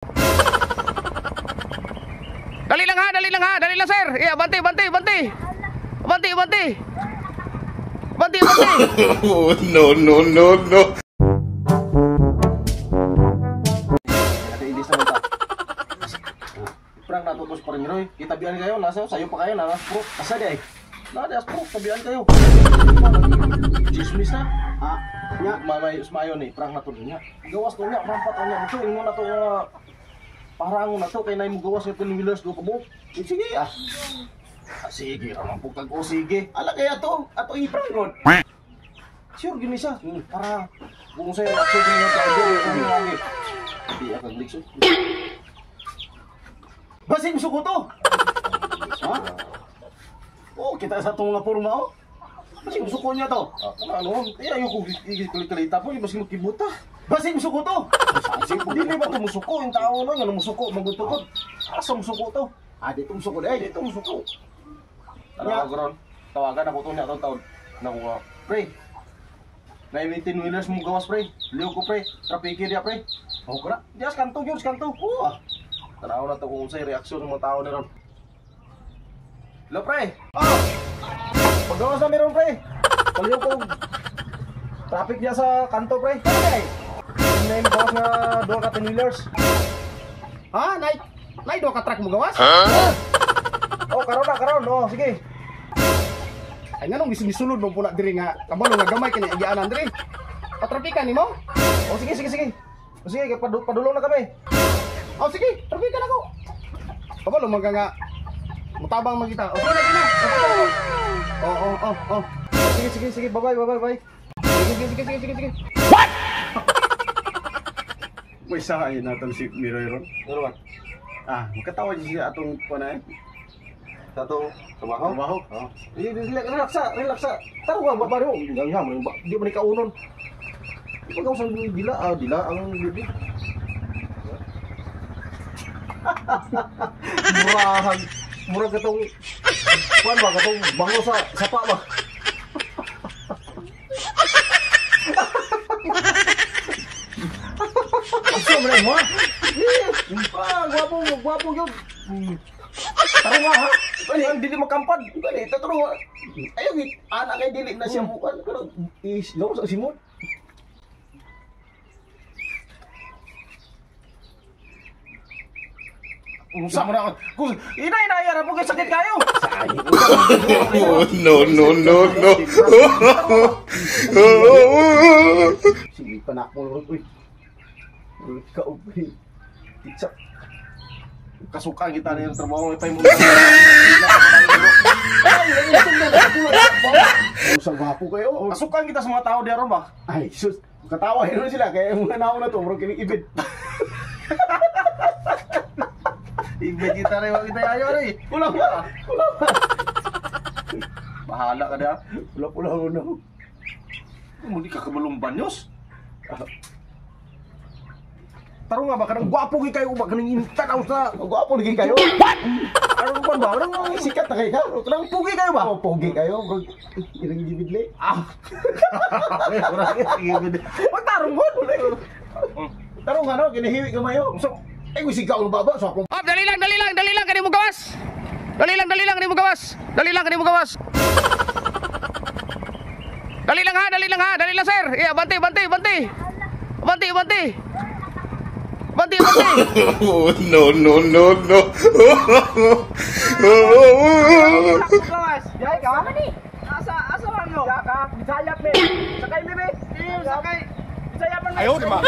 Dali lang ha, dali lang sir. Yeah, banti. Banti. Oh, no. Prank na tutos pa rin Roy. Kitabihan kayo, nasa sayo pa kayo, nasa pro. Asa di ay? Nasa pro, tabihan kayo. Chismis na. Ha? Nya, mayo ni prank na to niya. Gawas to niya, rampat niya. Ito ingon na to parang na to kay nay mo gawas ito ni Willers do kabo. Sige ah. Sige, ramang pugkag ko sige. Ala kaya to, ato i-prank ron. Sure gini siya. Para kung sa'yo action niyo tayo, lagi. Di akong likso. Basing suko to. Ha? Oh, kita sa itong mga porma, oh. Basing suko niya to. Ano? Ayoko kalita po, basing makibuta. Basing suko to. Dili ba ito musuko? Yung tao no, yung musuko, magutukot. Asa musuko to? Dito musuko. Dito musuko. Ano ako ron? Tawagan ako to niya taon. Nakuha. Pre. May 18 wheelers mong gawas, pre. Liw ko, pre. Trapiki dia, pre. Ako ka na. Diyas, kanto yun, kanto. Oo, tanaw na ito kung sa'y reaksyon ng mga tao na ron. Hello, pre. Paggawas na meron, pre. Paliw ko. Traffic niya sa kanto, pre. Okay. May gawas na 2 ka 10 wheelers. Ha? Nay 2 ka truck mo gawas? Oh, karon. Oh, sige. Ay nga nung gisulod mo pula diri nga kabalo nga gamay kini igaanan diri. Patrapikan nimo? Oh sige. Oh sige, padulong na kami. Oh sige, trapikan ako. Kabalo man nga mutabang magita. Oh sige na. Oh. Sige, bye. Sige. What? May sahay natin si Miroy ron. Ano ba? Makatawa siya atong panay. Satu trabaho. Oh. Relax. Taruh ba baru. Jangan dia menikah unon. Ikaw sa dila ang bibi. Murah katong kuan ba katong bango sa sapa ba. Asa man mo? Guwapo yun. Tarong ha? Ang dili makampad. Ito tarong. Ayaw anak kay dili na siya bukan. Pero is-gaw sa simot. Usap mo na ako. Inay-inaya na po kayo sakit kayo. Oh, no. Sige, panak mo rin. Uy. Ikaw, uy. Titsak. Kasuka kita na yung trabaho. Ipay mo. Usang wapo kayo. Kasukan kita sa mga tao diyan ba? Ay, sus. Katawa yun sila. Kaya yung mga naon na to. Bro, kinig-ibid. Ibig kita rin, wag kita ayaw rin. Pulang ba? Bahala ka na. Pula-pula na. Muli ka kabalong banyos. Taro nga ba, kanang gwapo gini kayo ba? Kanang intanaw sa gwapo gini kayo? What? Anong ba? Anong sikat na kayo ka? Kanang pugi kayo ba? Oh, pugi kayo. Irang gibidli. Wag tarong mo. Tarong nga no, kinihiwi ka mayo. Eh, kung sigaw ng baba, so ako. Dali lang, kani mo gawas. Dali lang, kani mo gawas. Dali lang ha, dali lang sir. Yeah, banti. Oh, no. Gawas. Yay ka? Asa man yo? Bisaya pe. Sakay mi be. Sakay. Bisaya man. Ayaw, di ba?